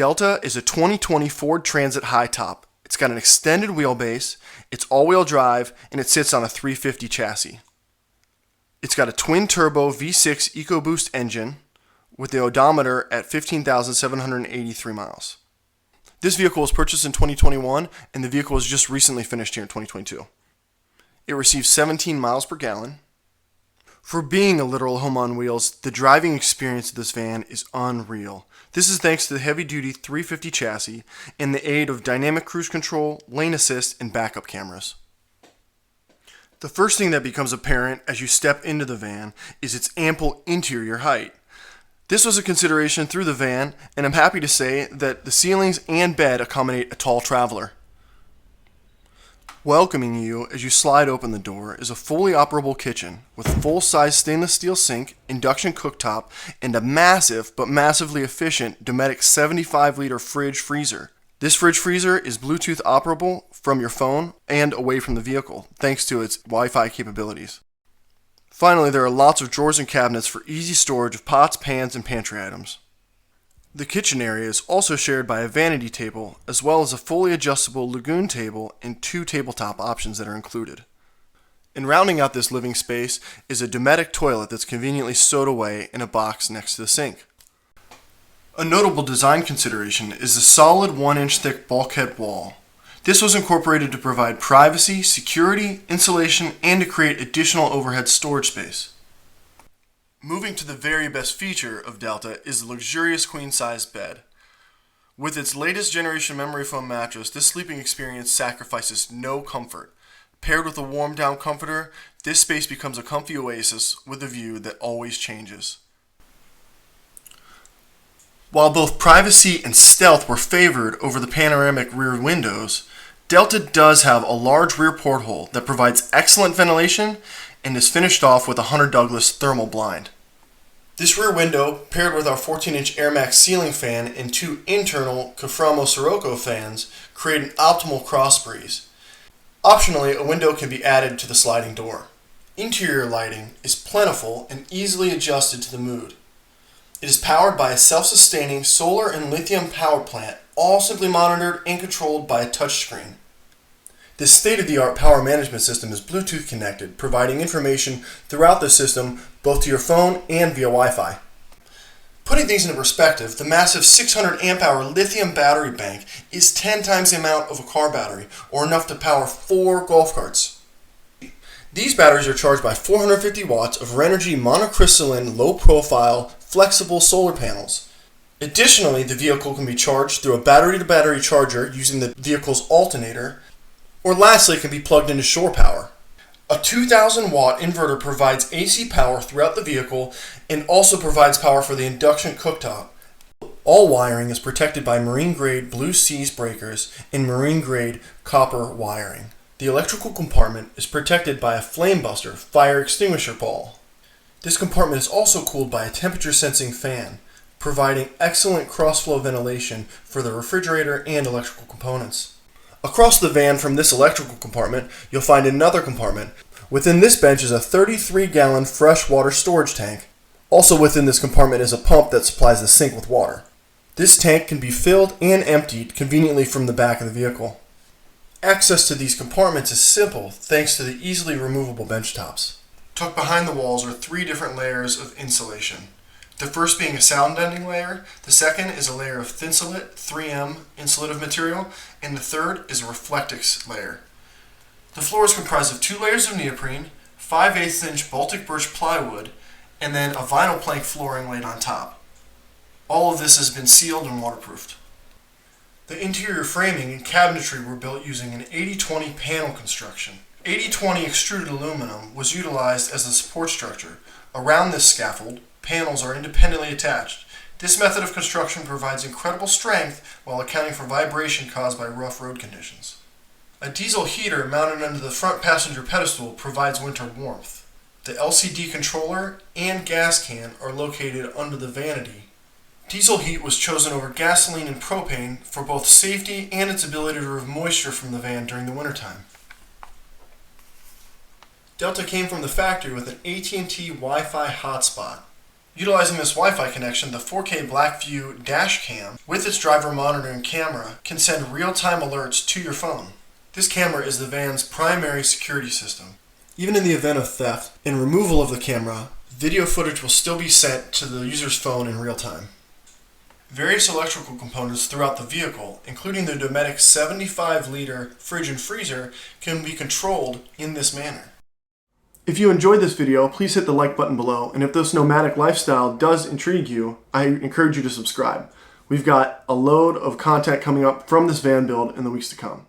Delta is a 2020 Ford Transit high top. It's got an extended wheelbase, it's all-wheel drive, and it sits on a 350 chassis. It's got a twin-turbo V6 EcoBoost engine with the odometer at 15,783 miles. This vehicle was purchased in 2021, and the vehicle was just recently finished here in 2022. It receives 17 miles per gallon. For being a literal home on wheels, the driving experience of this van is unreal. This is thanks to the heavy-duty 350 chassis and the aid of dynamic cruise control, lane assist, and backup cameras. The first thing that becomes apparent as you step into the van is its ample interior height. This was a consideration through the van, and I'm happy to say that the ceilings and bed accommodate a tall traveler. Welcoming you as you slide open the door is a fully operable kitchen with full-size stainless steel sink, induction cooktop, and a massive but massively efficient Dometic 75-liter fridge freezer. This fridge freezer is Bluetooth operable from your phone and away from the vehicle, thanks to its Wi-Fi capabilities. Finally, there are lots of drawers and cabinets for easy storage of pots, pans, and pantry items. The kitchen area is also shared by a vanity table, as well as a fully adjustable Legun table and 2 tabletop options that are included. And rounding out this living space is a Dometic toilet that's conveniently stowed away in a box next to the sink. A notable design consideration is the solid 1-inch thick bulkhead wall. This was incorporated to provide privacy, security, insulation, and to create additional overhead storage space. Moving to the very best feature of Delta is the luxurious queen-size bed. With its latest generation memory foam mattress, this sleeping experience sacrifices no comfort. Paired with a warm down comforter, this space becomes a comfy oasis with a view that always changes. While both privacy and stealth were favored over the panoramic rear windows, Delta does have a large rear porthole that provides excellent ventilation and is finished off with a Hunter Douglas thermal blind. This rear window, paired with our 14-inch Air Max ceiling fan and 2 internal Caframo Sirocco fans, create an optimal cross breeze. Optionally, a window can be added to the sliding door. Interior lighting is plentiful and easily adjusted to the mood. It is powered by a self-sustaining solar and lithium power plant, all simply monitored and controlled by a touchscreen. This state-of-the-art power management system is Bluetooth connected, providing information throughout the system both to your phone and via Wi-Fi. Putting things into perspective, the massive 600 amp-hour lithium battery bank is 10 times the amount of a car battery, or enough to power 4 golf carts. These batteries are charged by 450 watts of Renogy monocrystalline, low-profile, flexible solar panels. Additionally, the vehicle can be charged through a battery-to-battery charger using the vehicle's alternator, or lastly, it can be plugged into shore power. A 2,000-watt inverter provides AC power throughout the vehicle and also provides power for the induction cooktop. All wiring is protected by marine-grade Blue Seas breakers and marine-grade copper wiring. The electrical compartment is protected by a flame buster fire extinguisher ball. This compartment is also cooled by a temperature-sensing fan, providing excellent cross-flow ventilation for the refrigerator and electrical components. Across the van from this electrical compartment, you'll find another compartment. Within this bench is a 33-gallon freshwater storage tank. Also within this compartment is a pump that supplies the sink with water. This tank can be filled and emptied conveniently from the back of the vehicle. Access to these compartments is simple thanks to the easily removable bench tops. Tucked behind the walls are 3 different layers of insulation. The first being a sound deadening layer, the second is a layer of Thinsulate 3M insulative material, and the third is a Reflectix layer. The floor is comprised of 2 layers of neoprene, 5/8-inch Baltic birch plywood, and then a vinyl plank flooring laid on top. All of this has been sealed and waterproofed. The interior framing and cabinetry were built using an 80/20 panel construction. 80/20 extruded aluminum was utilized as the support structure. Around this scaffold, panels are independently attached. This method of construction provides incredible strength while accounting for vibration caused by rough road conditions. A diesel heater mounted under the front passenger pedestal provides winter warmth. The LCD controller and gas can are located under the vanity. Diesel heat was chosen over gasoline and propane for both safety and its ability to remove moisture from the van during the wintertime. Delta came from the factory with an AT&T Wi-Fi hotspot. Utilizing this Wi-Fi connection, the 4K Blackview dash cam with its driver monitoring camera can send real-time alerts to your phone. This camera is the van's primary security system. Even in the event of theft and removal of the camera, video footage will still be sent to the user's phone in real time. Various electrical components throughout the vehicle, including the Dometic 75-liter fridge and freezer, can be controlled in this manner. If you enjoyed this video, please hit the like button below, and if this nomadic lifestyle does intrigue you, I encourage you to subscribe. We've got a load of content coming up from this van build in the weeks to come.